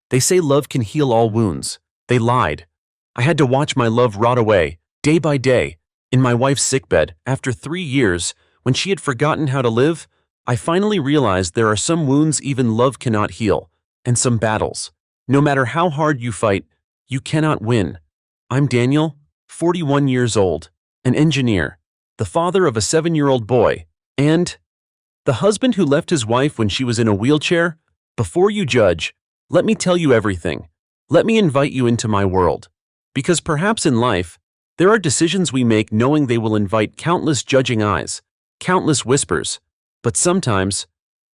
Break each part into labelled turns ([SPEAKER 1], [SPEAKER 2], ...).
[SPEAKER 1] They say love can heal all wounds. They lied. I had to watch my love rot away, day by day, in my wife's sickbed. After 3 years, when she had forgotten how to live, I finally realized there are some wounds even love cannot heal, and some battles. No matter how hard you fight, you cannot win. I'm Daniel, 41 years old, an engineer, the father of a 7-year-old boy, and the husband who left his wife when she was in a wheelchair. Before you judge, let me tell you everything. Let me invite you into my world. Because perhaps in life, there are decisions we make knowing they will invite countless judging eyes, countless whispers. But sometimes,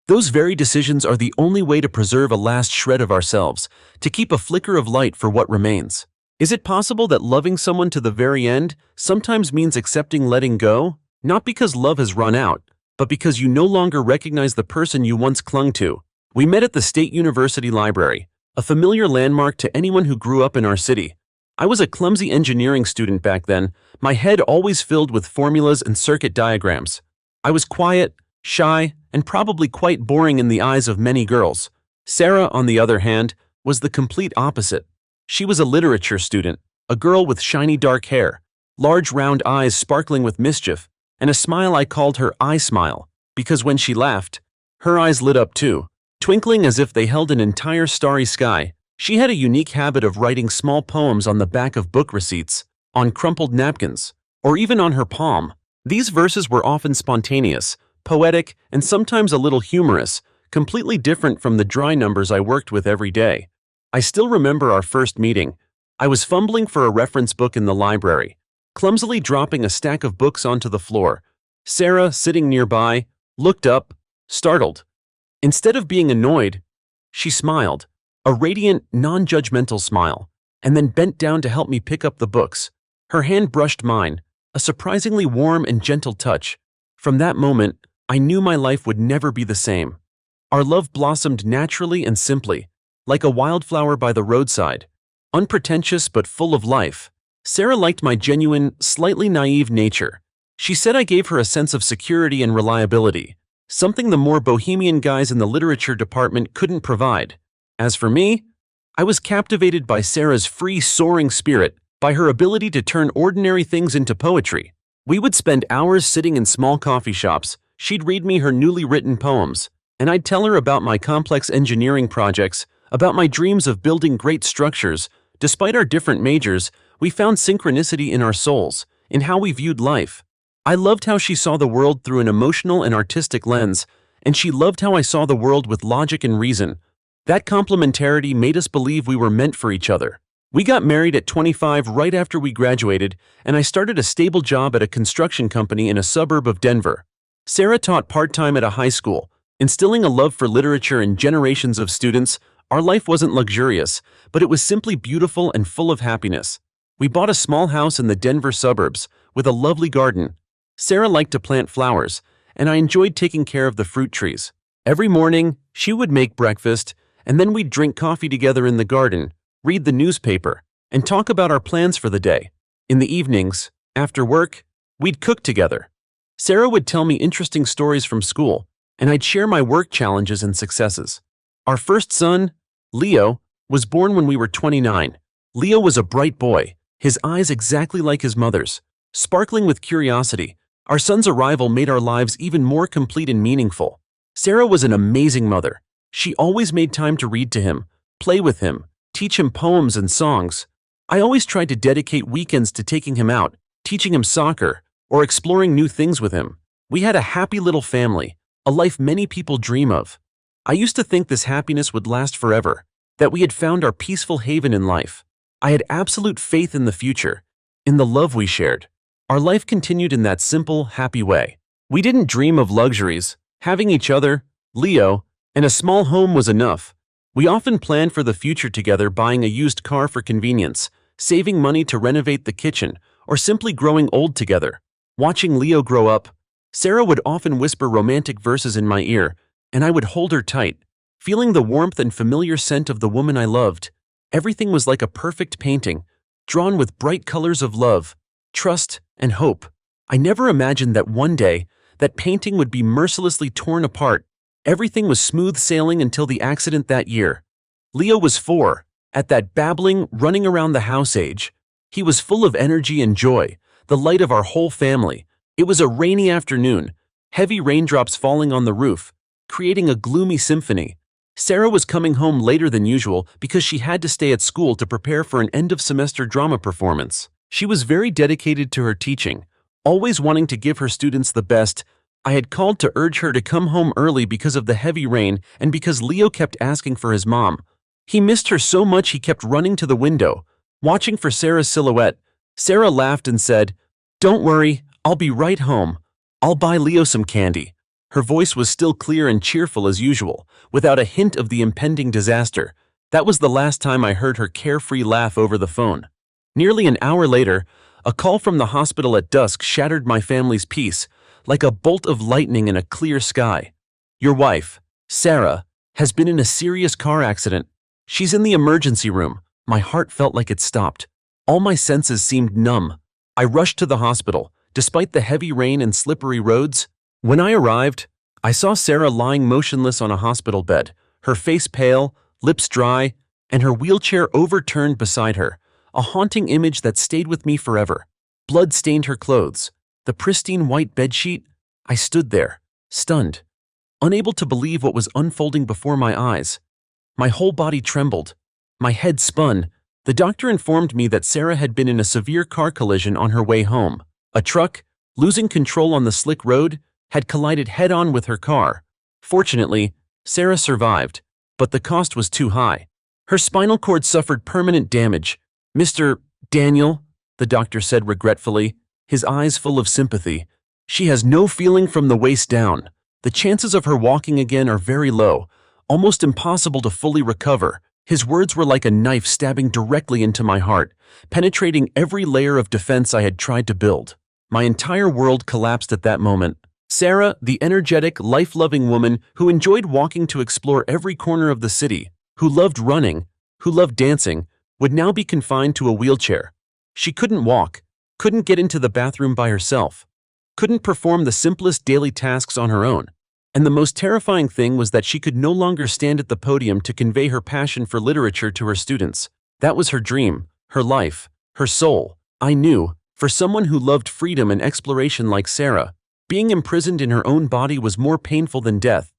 [SPEAKER 1] those very decisions are the only way to preserve a last shred of ourselves, to keep a flicker of light for what remains. Is it possible that loving someone to the very end sometimes means accepting letting go? Not because love has run out, but because you no longer recognize the person you once clung to. We met at the State University Library, a familiar landmark to anyone who grew up in our city. I was a clumsy engineering student back then, my head always filled with formulas and circuit diagrams. I was quiet, shy, and probably quite boring in the eyes of many girls. Sarah, on the other hand, was the complete opposite. She was a literature student, a girl with shiny dark hair, large round eyes sparkling with mischief, and a smile I called her eye smile, because when she laughed, her eyes lit up too, twinkling as if they held an entire starry sky. She had a unique habit of writing small poems on the back of book receipts, on crumpled napkins, or even on her palm. These verses were often spontaneous, poetic, and sometimes a little humorous, completely different from the dry numbers I worked with every day. I still remember our first meeting. I was fumbling for a reference book in the library, clumsily dropping a stack of books onto the floor. Sarah, sitting nearby, looked up, startled. Instead of being annoyed, she smiled, a radiant, non-judgmental smile, and then bent down to help me pick up the books. Her hand brushed mine, a surprisingly warm and gentle touch. From that moment, I knew my life would never be the same. Our love blossomed naturally and simply, like a wildflower by the roadside, unpretentious but full of life. Sarah liked my genuine, slightly naive nature. She said I gave her a sense of security and reliability, something the more bohemian guys in the literature department couldn't provide. As for me, I was captivated by Sarah's free, soaring spirit, by her ability to turn ordinary things into poetry. We would spend hours sitting in small coffee shops. She'd read me her newly written poems, and I'd tell her about my complex engineering projects, about my dreams of building great structures. Despite our different majors, we found synchronicity in our souls, in how we viewed life. I loved how she saw the world through an emotional and artistic lens, and she loved how I saw the world with logic and reason. That complementarity made us believe we were meant for each other. We got married at 25 right after we graduated, and I started a stable job at a construction company in a suburb of Denver. Sarah taught part-time at a high school, instilling a love for literature in generations of students. Our life wasn't luxurious, but it was simply beautiful and full of happiness. We bought a small house in the Denver suburbs, with a lovely garden. Sarah liked to plant flowers, and I enjoyed taking care of the fruit trees. Every morning, she would make breakfast, and then we'd drink coffee together in the garden, read the newspaper, and talk about our plans for the day. In the evenings, after work, we'd cook together. Sarah would tell me interesting stories from school, and I'd share my work challenges and successes. Our first son, Leo, was born when we were 29. Leo was a bright boy, his eyes exactly like his mother's, sparkling with curiosity. Our son's arrival made our lives even more complete and meaningful. Sarah was an amazing mother. She always made time to read to him, play with him, teach him poems and songs. I always tried to dedicate weekends to taking him out, teaching him soccer, or exploring new things with him. We had a happy little family, a life many people dream of. I used to think this happiness would last forever, that we had found our peaceful haven in life. I had absolute faith in the future, in the love we shared. Our life continued in that simple, happy way. We didn't dream of luxuries. Having each other, Leo, and a small home was enough. We often planned for the future together, buying a used car for convenience, saving money to renovate the kitchen, or simply growing old together. Watching Leo grow up, Sarah would often whisper romantic verses in my ear, and I would hold her tight, feeling the warmth and familiar scent of the woman I loved. Everything was like a perfect painting, drawn with bright colors of love, trust, and hope. I never imagined that one day, that painting would be mercilessly torn apart. Everything was smooth sailing until the accident that year. Leo was 4, at that babbling, running around the house age. He was full of energy and joy, the light of our whole family. It was a rainy afternoon, heavy raindrops falling on the roof, creating a gloomy symphony. Sarah was coming home later than usual because she had to stay at school to prepare for an end-of-semester drama performance. She was very dedicated to her teaching, always wanting to give her students the best. I had called to urge her to come home early because of the heavy rain and because Leo kept asking for his mom. He missed her so much he kept running to the window, watching for Sarah's silhouette. Sarah laughed and said, "Don't worry, I'll be right home. I'll buy Leo some candy." Her voice was still clear and cheerful as usual, without a hint of the impending disaster. That was the last time I heard her carefree laugh over the phone. Nearly an hour later, a call from the hospital at dusk shattered my family's peace, like a bolt of lightning in a clear sky. "Your wife, Sarah, has been in a serious car accident. She's in the emergency room." My heart felt like it stopped. All my senses seemed numb. I rushed to the hospital, despite the heavy rain and slippery roads. When I arrived, I saw Sarah lying motionless on a hospital bed, her face pale, lips dry, and her wheelchair overturned beside her, a haunting image that stayed with me forever. Blood stained her clothes, the pristine white bedsheet. I stood there, stunned, unable to believe what was unfolding before my eyes. My whole body trembled. My head spun. The doctor informed me that Sarah had been in a severe car collision on her way home. A truck, losing control on the slick road, had collided head-on with her car. Fortunately, Sarah survived, but the cost was too high. Her spinal cord suffered permanent damage. "Mr. Daniel," the doctor said regretfully, his eyes full of sympathy, "she has no feeling from the waist down. The chances of her walking again are very low, almost impossible to fully recover." His words were like a knife stabbing directly into my heart, penetrating every layer of defense I had tried to build. My entire world collapsed at that moment. Sarah, the energetic, life-loving woman who enjoyed walking to explore every corner of the city, who loved running, who loved dancing, would now be confined to a wheelchair. She couldn't walk, couldn't get into the bathroom by herself, couldn't perform the simplest daily tasks on her own. And the most terrifying thing was that she could no longer stand at the podium to convey her passion for literature to her students. That was her dream, her life, her soul. I knew, for someone who loved freedom and exploration like Sarah, being imprisoned in her own body was more painful than death.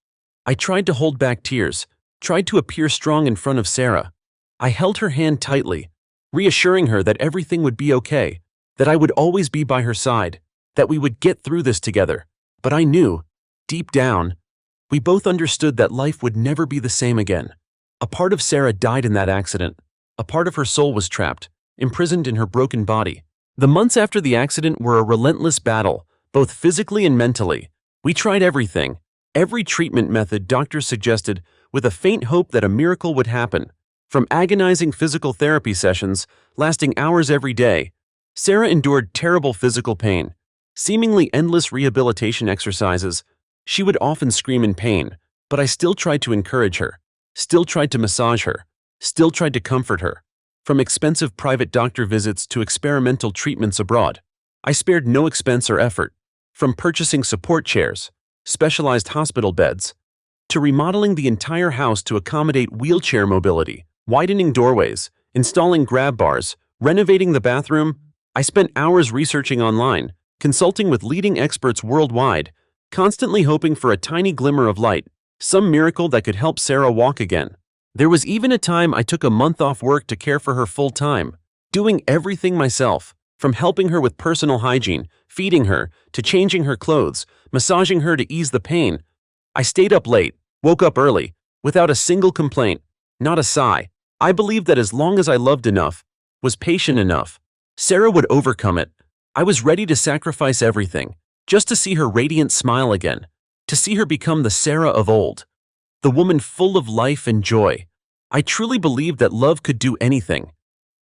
[SPEAKER 1] I tried to hold back tears, tried to appear strong in front of Sarah. I held her hand tightly, reassuring her that everything would be okay, that I would always be by her side, that we would get through this together. But I knew, deep down, we both understood that life would never be the same again. A part of Sarah died in that accident. A part of her soul was trapped, imprisoned in her broken body. The months after the accident were a relentless battle, both physically and mentally. We tried everything, every treatment method doctors suggested, with a faint hope that a miracle would happen. From agonizing physical therapy sessions, lasting hours every day, Sarah endured terrible physical pain, seemingly endless rehabilitation exercises. She would often scream in pain, but I still tried to encourage her, still tried to massage her, still tried to comfort her. From expensive private doctor visits to experimental treatments abroad, I spared no expense or effort. From purchasing support chairs, specialized hospital beds, to remodeling the entire house to accommodate wheelchair mobility, widening doorways, installing grab bars, renovating the bathroom, I spent hours researching online, consulting with leading experts worldwide, constantly hoping for a tiny glimmer of light, some miracle that could help Sarah walk again. There was even a time I took a month off work to care for her full time, doing everything myself, from helping her with personal hygiene, feeding her, to changing her clothes, massaging her to ease the pain. I stayed up late, woke up early, without a single complaint, not a sigh. I believed that as long as I loved enough, was patient enough, Sarah would overcome it. I was ready to sacrifice everything, just to see her radiant smile again, to see her become the Sarah of old, the woman full of life and joy. I truly believed that love could do anything.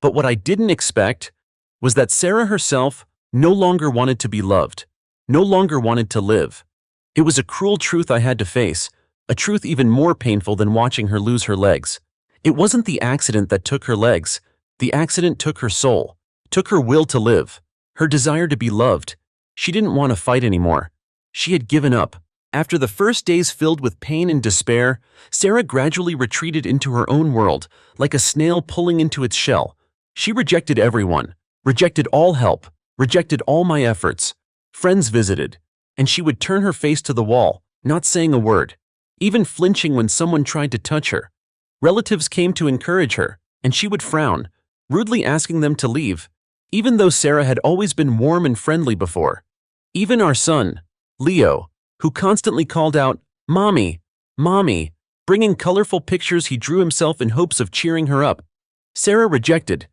[SPEAKER 1] But what I didn't expect was that Sarah herself no longer wanted to be loved, no longer wanted to live. It was a cruel truth I had to face, a truth even more painful than watching her lose her legs. It wasn't the accident that took her legs. The accident took her soul, took her will to live, her desire to be loved. She didn't want to fight anymore. She had given up. After the first days filled with pain and despair, Sarah gradually retreated into her own world, like a snail pulling into its shell. She rejected everyone, rejected all help, rejected all my efforts. Friends visited, and she would turn her face to the wall, not saying a word, even flinching when someone tried to touch her. Relatives came to encourage her, and she would frown, rudely asking them to leave, even though Sarah had always been warm and friendly before. Even our son, Leo, who constantly called out, "Mommy, Mommy," bringing colorful pictures he drew himself in hopes of cheering her up. Sarah rejected.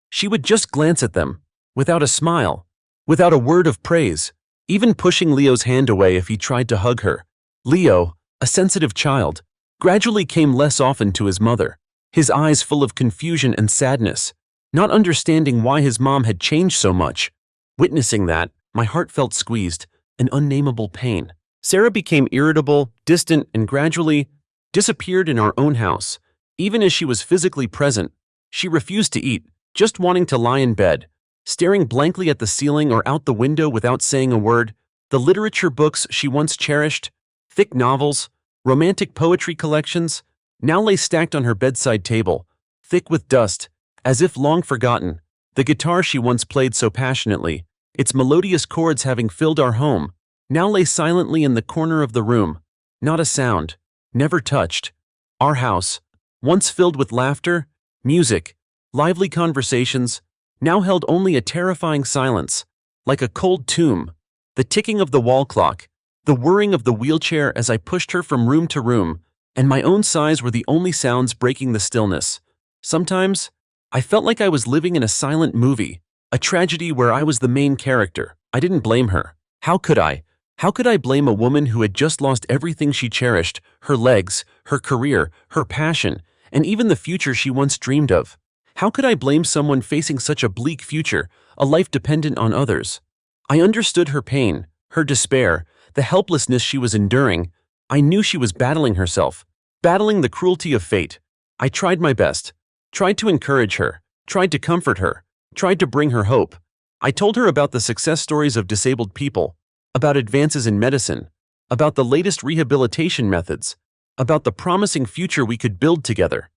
[SPEAKER 1] She would just glance at them, without a smile, without a word of praise, even pushing Leo's hand away if he tried to hug her. Leo, a sensitive child, gradually came less often to his mother, his eyes full of confusion and sadness, not understanding why his mom had changed so much. Witnessing that, my heart felt squeezed, an unnameable pain. Sarah became irritable, distant, and gradually disappeared in our own house. Even as she was physically present, she refused to eat, just wanting to lie in bed, staring blankly at the ceiling or out the window without saying a word. The literature books she once cherished, thick novels, romantic poetry collections, now lay stacked on her bedside table, thick with dust, as if long forgotten. The guitar she once played so passionately, its melodious chords having filled our home, now lay silently in the corner of the room, not a sound, never touched. Our house, once filled with laughter, music, lively conversations, now held only a terrifying silence, like a cold tomb. The ticking of the wall clock, the whirring of the wheelchair as I pushed her from room to room, and my own sighs were the only sounds breaking the stillness. Sometimes, I felt like I was living in a silent movie, a tragedy where I was the main character. I didn't blame her. How could I? How could I blame a woman who had just lost everything she cherished, her legs, her career, her passion, and even the future she once dreamed of? How could I blame someone facing such a bleak future, a life dependent on others? I understood her pain, her despair, the helplessness she was enduring. I knew she was battling herself, battling the cruelty of fate. I tried my best, tried to encourage her, tried to comfort her, tried to bring her hope. I told her about the success stories of disabled people, about advances in medicine, about the latest rehabilitation methods, about the promising future we could build together.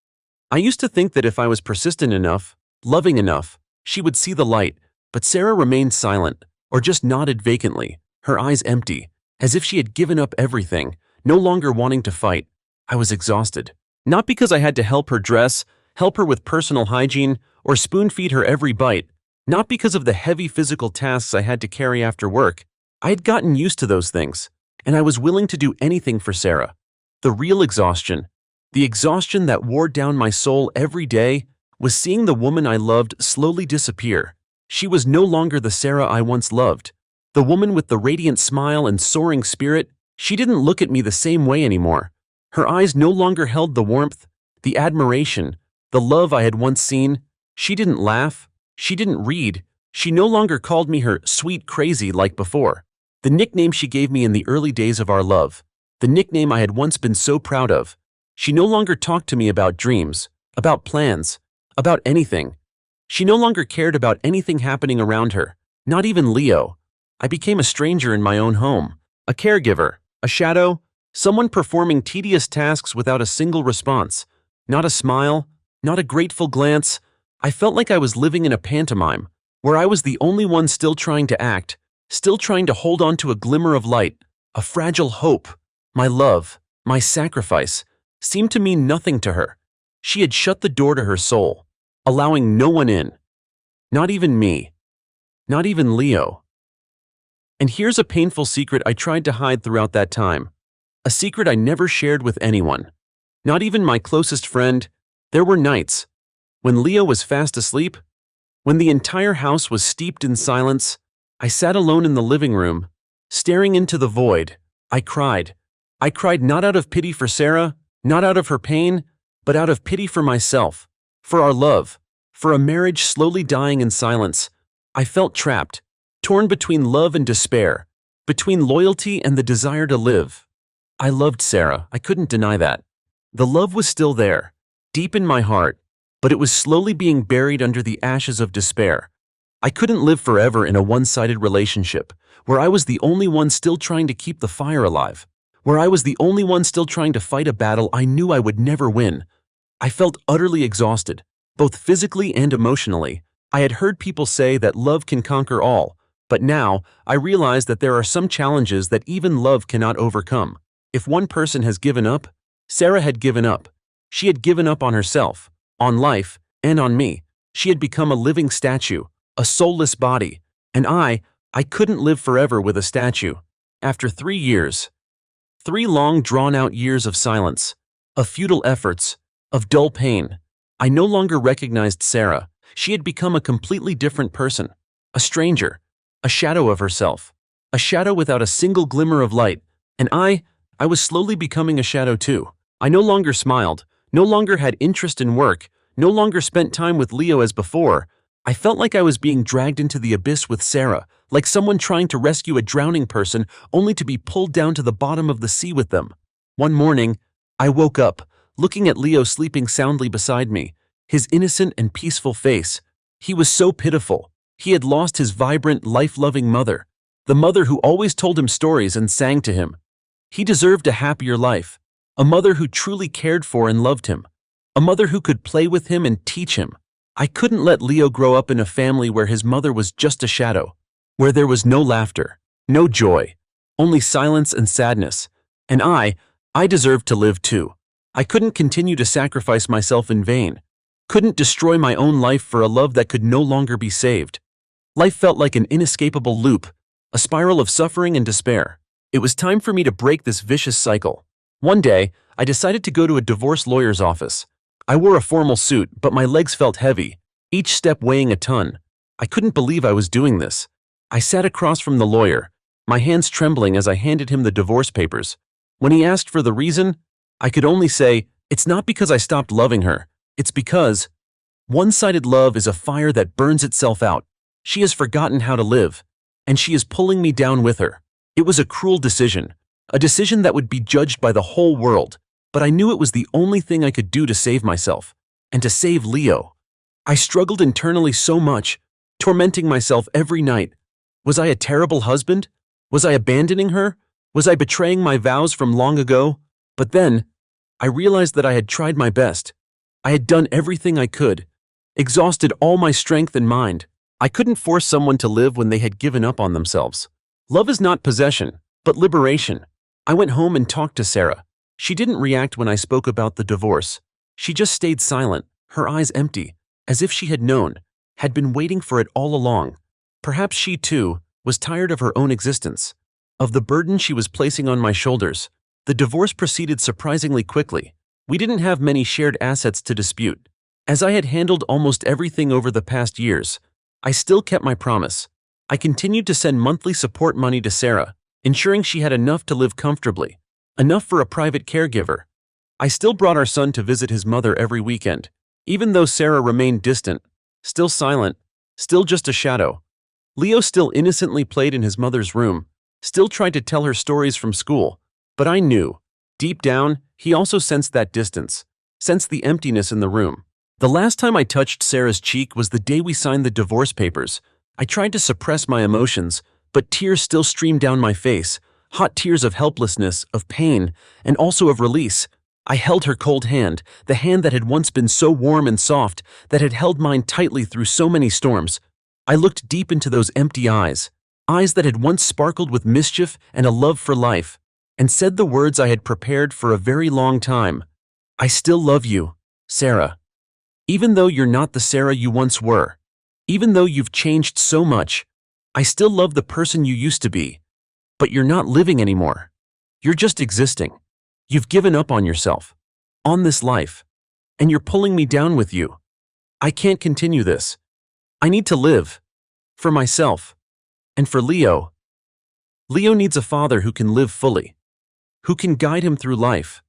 [SPEAKER 1] I used to think that if I was persistent enough, loving enough, she would see the light, but Sarah remained silent, or just nodded vacantly, her eyes empty, as if she had given up everything, no longer wanting to fight. I was exhausted. Not because I had to help her dress, help her with personal hygiene, or spoon-feed her every bite, not because of the heavy physical tasks I had to carry after work. I had gotten used to those things, and I was willing to do anything for Sarah. The real exhaustion, the exhaustion that wore down my soul every day, was seeing the woman I loved slowly disappear. She was no longer the Sarah I once loved. The woman with the radiant smile and soaring spirit, she didn't look at me the same way anymore. Her eyes no longer held the warmth, the admiration, the love I had once seen. She didn't laugh. She didn't read. She no longer called me her sweet crazy like before. The nickname she gave me in the early days of our love, the nickname I had once been so proud of. She no longer talked to me about dreams, about plans, about anything. She no longer cared about anything happening around her, not even Leo. I became a stranger in my own home, a caregiver, a shadow, someone performing tedious tasks without a single response, not a smile, not a grateful glance. I felt like I was living in a pantomime, where I was the only one still trying to act, still trying to hold on to a glimmer of light, a fragile hope. My love, my sacrifice, seemed to mean nothing to her. She had shut the door to her soul, allowing no one in. Not even me. Not even Leo. And here's a painful secret I tried to hide throughout that time. A secret I never shared with anyone. Not even my closest friend. There were nights, when Leo was fast asleep, when the entire house was steeped in silence, I sat alone in the living room, staring into the void. I cried. I cried not out of pity for Sarah, not out of her pain, but out of pity for myself, for our love, for a marriage slowly dying in silence. I felt trapped, torn between love and despair, between loyalty and the desire to live. I loved Sarah, I couldn't deny that. The love was still there, deep in my heart, but it was slowly being buried under the ashes of despair. I couldn't live forever in a one-sided relationship, where I was the only one still trying to keep the fire alive. where I was the only one still trying to fight a battle I knew I would never win. I felt utterly exhausted, both physically and emotionally. I had heard people say that love can conquer all, but now I realized that there are some challenges that even love cannot overcome. If one person has given up, Sarah had given up. She had given up on herself, on life, and on me. She had become a living statue, a soulless body, and I couldn't live forever with a statue. After 3 years, 3 long drawn-out years of silence, of futile efforts, of dull pain, I no longer recognized Sarah. She had become a completely different person, a stranger, a shadow of herself, a shadow without a single glimmer of light, and I was slowly becoming a shadow too. I no longer smiled, no longer had interest in work, no longer spent time with Leo as before. I felt like I was being dragged into the abyss with Sarah, like someone trying to rescue a drowning person only to be pulled down to the bottom of the sea with them. One morning, I woke up, looking at Leo sleeping soundly beside me, his innocent and peaceful face. He was so pitiful. He had lost his vibrant, life-loving mother, the mother who always told him stories and sang to him. He deserved a happier life, a mother who truly cared for and loved him, a mother who could play with him and teach him. I couldn't let Leo grow up in a family where his mother was just a shadow, where there was no laughter, no joy, only silence and sadness. And I deserved to live too. I couldn't continue to sacrifice myself in vain, couldn't destroy my own life for a love that could no longer be saved. Life felt like an inescapable loop, a spiral of suffering and despair. It was time for me to break this vicious cycle. One day, I decided to go to a divorce lawyer's office. I wore a formal suit, but my legs felt heavy, each step weighing a ton. I couldn't believe I was doing this. I sat across from the lawyer, my hands trembling as I handed him the divorce papers. When he asked for the reason, I could only say, "It's not because I stopped loving her. It's because one-sided love is a fire that burns itself out. She has forgotten how to live, and she is pulling me down with her." It was a cruel decision, a decision that would be judged by the whole world, but I knew it was the only thing I could do to save myself, and to save Leo. I struggled internally so much, tormenting myself every night. Was I a terrible husband? Was I abandoning her? Was I betraying my vows from long ago? But then, I realized that I had tried my best. I had done everything I could, exhausted all my strength and mind. I couldn't force someone to live when they had given up on themselves. Love is not possession, but liberation. I went home and talked to Sarah. She didn't react when I spoke about the divorce. She just stayed silent, her eyes empty, as if she had known, had been waiting for it all along. Perhaps she, too, was tired of her own existence, of the burden she was placing on my shoulders. The divorce proceeded surprisingly quickly. We didn't have many shared assets to dispute. As I had handled almost everything over the past years, I still kept my promise. I continued to send monthly support money to Sarah, ensuring she had enough to live comfortably, enough for a private caregiver. I still brought our son to visit his mother every weekend, even though Sarah remained distant, still silent, still just a shadow. Leo still innocently played in his mother's room, still tried to tell her stories from school, but I knew, deep down, he also sensed that distance, sensed the emptiness in the room. The last time I touched Sarah's cheek was the day we signed the divorce papers. I tried to suppress my emotions, but tears still streamed down my face, hot tears of helplessness, of pain, and also of release. I held her cold hand, the hand that had once been so warm and soft, that had held mine tightly through so many storms. I looked deep into those empty eyes, eyes that had once sparkled with mischief and a love for life, and said the words I had prepared for a very long time. "I still love you, Sarah. Even though you're not the Sarah you once were, even though you've changed so much, I still love the person you used to be. But you're not living anymore. You're just existing. You've given up on yourself, on this life, and you're pulling me down with you. I can't continue this. I need to live. For myself. And for Leo. Leo needs a father who can live fully, who can guide him through life."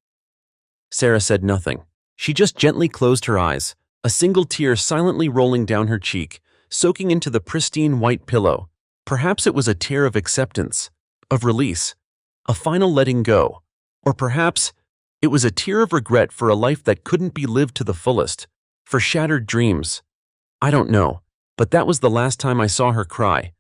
[SPEAKER 1] Sarah said nothing. She just gently closed her eyes, a single tear silently rolling down her cheek, soaking into the pristine white pillow. Perhaps it was a tear of acceptance, of release, a final letting go. Or perhaps it was a tear of regret for a life that couldn't be lived to the fullest, for shattered dreams. I don't know, but that was the last time I saw her cry.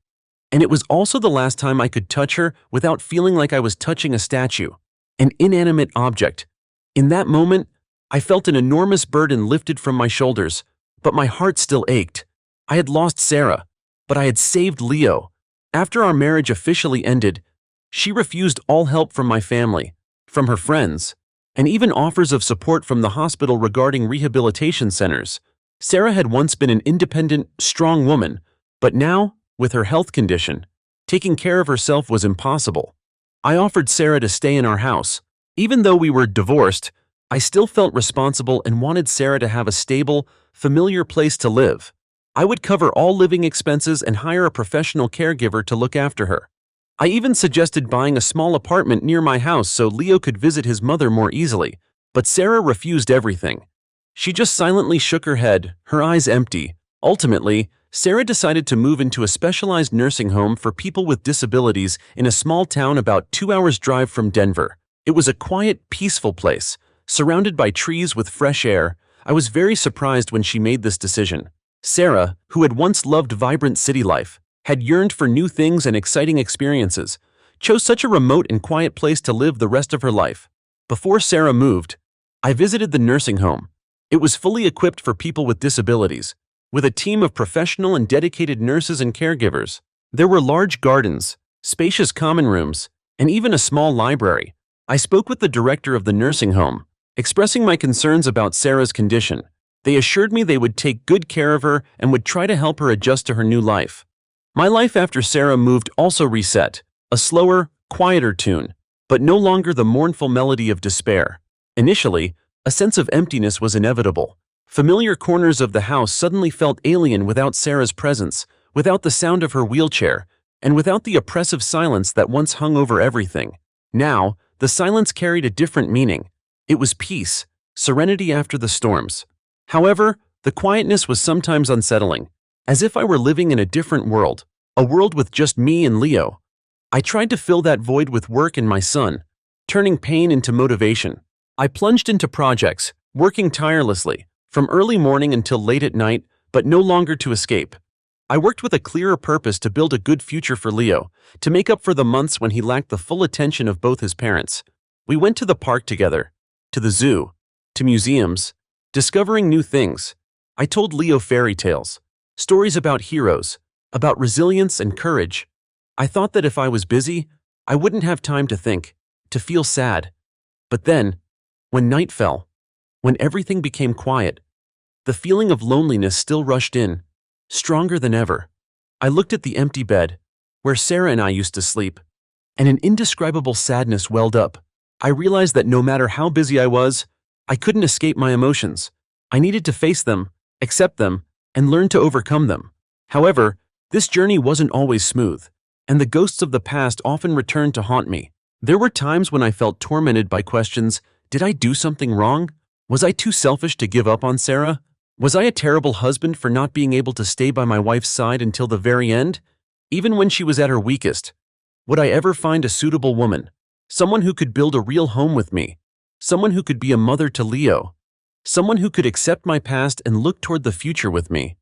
[SPEAKER 1] And it was also the last time I could touch her without feeling like I was touching a statue. an inanimate object. In that moment, I felt an enormous burden lifted from my shoulders, but my heart still ached. I had lost Sarah, but I had saved Leo. After our marriage officially ended, she refused all help from my family, from her friends, and even offers of support from the hospital regarding rehabilitation centers. Sarah had once been an independent, strong woman, but now, with her health condition, taking care of herself was impossible. I offered Sarah to stay in our house. Even though we were divorced, I still felt responsible and wanted Sarah to have a stable, familiar place to live. I would cover all living expenses and hire a professional caregiver to look after her. I even suggested buying a small apartment near my house so Leo could visit his mother more easily, but Sarah refused everything. She just silently shook her head, her eyes empty. Ultimately, Sarah decided to move into a specialized nursing home for people with disabilities in a small town about 2 hours' drive from Denver. It was a quiet, peaceful place, surrounded by trees with fresh air. I was very surprised when she made this decision. Sarah, who had once loved vibrant city life, had yearned for new things and exciting experiences, chose such a remote and quiet place to live the rest of her life. Before Sarah moved, I visited the nursing home. It was fully equipped for people with disabilities, with a team of professional and dedicated nurses and caregivers. There were large gardens, spacious common rooms, and even a small library. I spoke with the director of the nursing home, expressing my concerns about Sarah's condition. They assured me they would take good care of her and would try to help her adjust to her new life. My life after Sarah moved also reset, a slower, quieter tune, but no longer the mournful melody of despair. Initially, a sense of emptiness was inevitable. Familiar corners of the house suddenly felt alien without Sarah's presence, without the sound of her wheelchair, and without the oppressive silence that once hung over everything. Now, the silence carried a different meaning. It was peace, serenity after the storms. However, the quietness was sometimes unsettling, as if I were living in a different world, a world with just me and Leo. I tried to fill that void with work and my son, turning pain into motivation. I plunged into projects, working tirelessly, from early morning until late at night, but no longer to escape. I worked with a clearer purpose to build a good future for Leo, to make up for the months when he lacked the full attention of both his parents. We went to the park together, to the zoo, to museums, discovering new things. I told Leo fairy tales, stories about heroes, about resilience and courage. I thought that if I was busy, I wouldn't have time to think, to feel sad. But then, when night fell, when everything became quiet, the feeling of loneliness still rushed in, stronger than ever. I looked at the empty bed, where Sarah and I used to sleep, and an indescribable sadness welled up. I realized that no matter how busy I was, I couldn't escape my emotions. I needed to face them, accept them, and learn to overcome them. However, this journey wasn't always smooth, and the ghosts of the past often returned to haunt me. There were times when I felt tormented by questions. Did I do something wrong? Was I too selfish to give up on Sarah? Was I a terrible husband for not being able to stay by my wife's side until the very end? Even when she was at her weakest, would I ever find a suitable woman? Someone who could build a real home with me? Someone who could be a mother to Leo? Someone who could accept my past and look toward the future with me?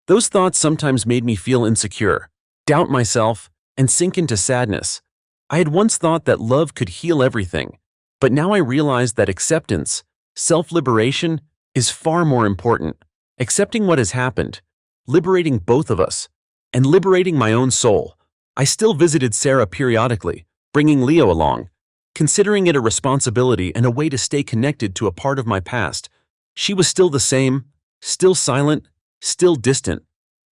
[SPEAKER 1] Those thoughts sometimes made me feel insecure, doubt myself, and sink into sadness. I had once thought that love could heal everything, but now I realize that acceptance, self-liberation, is far more important. Accepting what has happened, liberating both of us, and liberating my own soul. I still visited Sarah periodically, bringing Leo along, considering it a responsibility and a way to stay connected to a part of my past. She was still the same, still silent, still distant,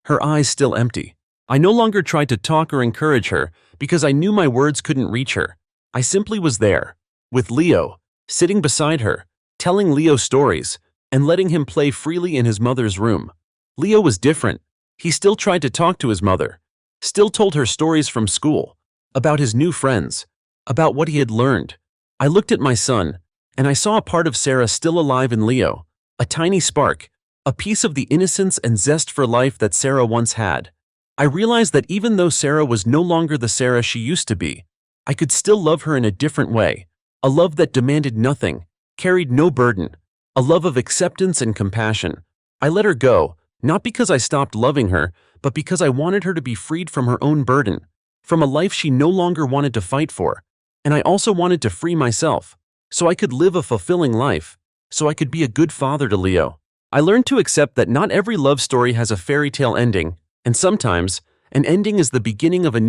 [SPEAKER 1] her eyes still empty. I no longer tried to talk or encourage her because I knew my words couldn't reach her. I simply was there, with Leo, sitting beside her, telling Leo stories, and letting him play freely in his mother's room. Leo was different. He still tried to talk to his mother, still told her stories from school, about his new friends, about what he had learned. I looked at my son, and I saw a part of Sarah still alive in Leo, a tiny spark, a piece of the innocence and zest for life that Sarah once had. I realized that even though Sarah was no longer the Sarah she used to be, I could still love her in a different way, a love that demanded nothing, carried no burden, a love of acceptance and compassion. I let her go, not because I stopped loving her, but because I wanted her to be freed from her own burden, from a life she no longer wanted to fight for. And I also wanted to free myself, so I could live a fulfilling life, so I could be a good father to Leo. I learned to accept that not every love story has a fairy tale ending, and sometimes, an ending is the beginning of a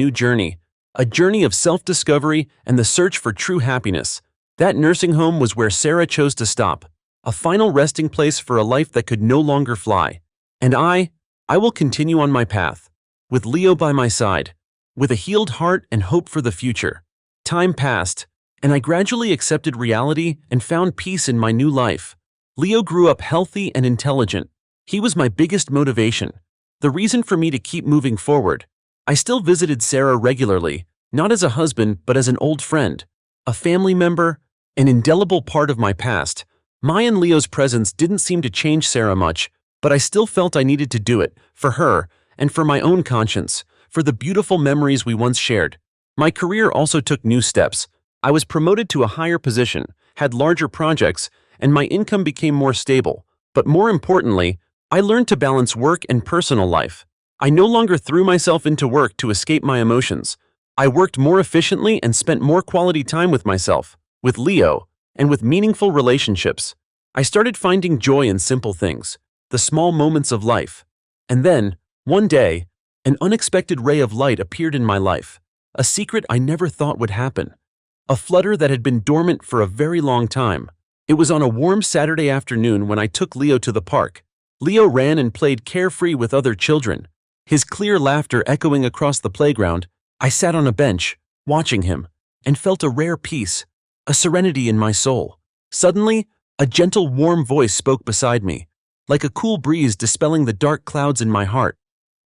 [SPEAKER 1] journey of self-discovery and the search for true happiness. That nursing home was where Sarah chose to stop, a final resting place for a life that could no longer fly. And I will continue on my path, with Leo by my side, with a healed heart and hope for the future. Time passed, and I gradually accepted reality and found peace in my new life. Leo grew up healthy and intelligent. He was my biggest motivation, the reason for me to keep moving forward. I still visited Sarah regularly, not as a husband but as an old friend, a family member, an indelible part of my past. My and Leo's presence didn't seem to change Sarah much, but I still felt I needed to do it, for her, and for my own conscience, for the beautiful memories we once shared. My career also took new steps. I was promoted to a higher position, had larger projects, and my income became more stable. But more importantly, I learned to balance work and personal life. I no longer threw myself into work to escape my emotions. I worked more efficiently and spent more quality time with myself, with Leo, and with meaningful relationships. I started finding joy in simple things, the small moments of life. And then, one day, an unexpected ray of light appeared in my life, a secret I never thought would happen, a flutter that had been dormant for a very long time. It was on a warm Saturday afternoon when I took Leo to the park. Leo ran and played carefree with other children, his clear laughter echoing across the playground. I sat on a bench, watching him, and felt a rare peace, a serenity in my soul. Suddenly, a gentle, warm voice spoke beside me, like a cool breeze dispelling the dark clouds in my heart.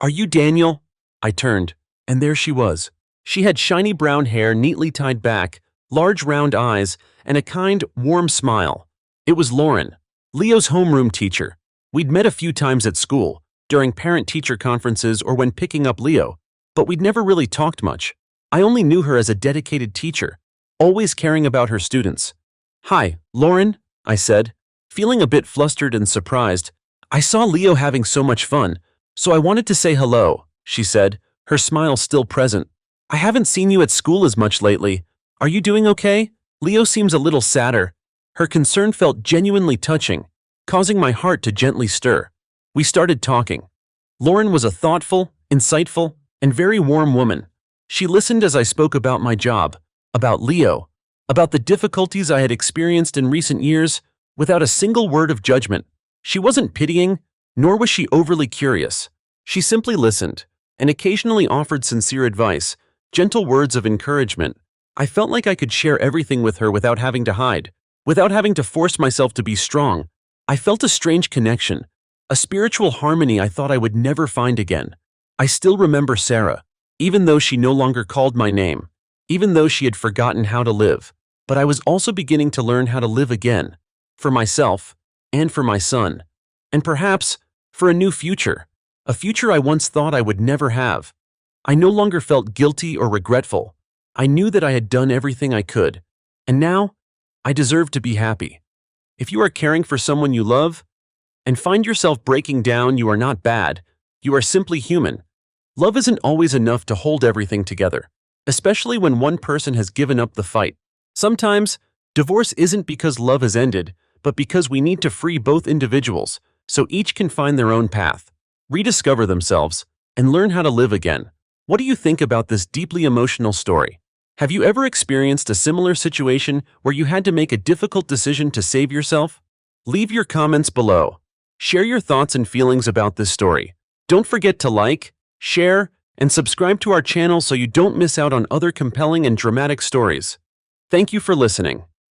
[SPEAKER 1] "Are you Daniel?" I turned, and there she was. She had shiny brown hair neatly tied back, large round eyes, and a kind, warm smile. It was Lauren, Leo's homeroom teacher. We'd met a few times at school, during parent-teacher conferences or when picking up Leo, but we'd never really talked much. I only knew her as a dedicated teacher, always caring about her students. "Hi, Lauren," I said, feeling a bit flustered and surprised. "I saw Leo having so much fun, so I wanted to say hello," she said, her smile still present. "I haven't seen you at school as much lately. Are you doing okay? Leo seems a little sadder." Her concern felt genuinely touching, causing my heart to gently stir. We started talking. Lauren was a thoughtful, insightful, and very warm woman. She listened as I spoke about my job, about Leo, about the difficulties I had experienced in recent years, without a single word of judgment. She wasn't pitying, nor was she overly curious. She simply listened, and occasionally offered sincere advice, gentle words of encouragement. I felt like I could share everything with her without having to hide, without having to force myself to be strong. I felt a strange connection, a spiritual harmony I thought I would never find again. I still remember Sarah, even though she no longer called my name, even though she had forgotten how to live. But I was also beginning to learn how to live again, for myself, and for my son, and perhaps for a new future, a future I once thought I would never have. I no longer felt guilty or regretful. I knew that I had done everything I could, and now I deserve to be happy. If you are caring for someone you love and find yourself breaking down, you are not bad. You are simply human. Love isn't always enough to hold everything together, especially when one person has given up the fight. Sometimes, divorce isn't because love has ended, but because we need to free both individuals so each can find their own path, rediscover themselves, and learn how to live again. What do you think about this deeply emotional story? Have you ever experienced a similar situation where you had to make a difficult decision to save yourself? Leave your comments below. Share your thoughts and feelings about this story. Don't forget to like, share, and subscribe to our channel so you don't miss out on other compelling and dramatic stories. Thank you for listening.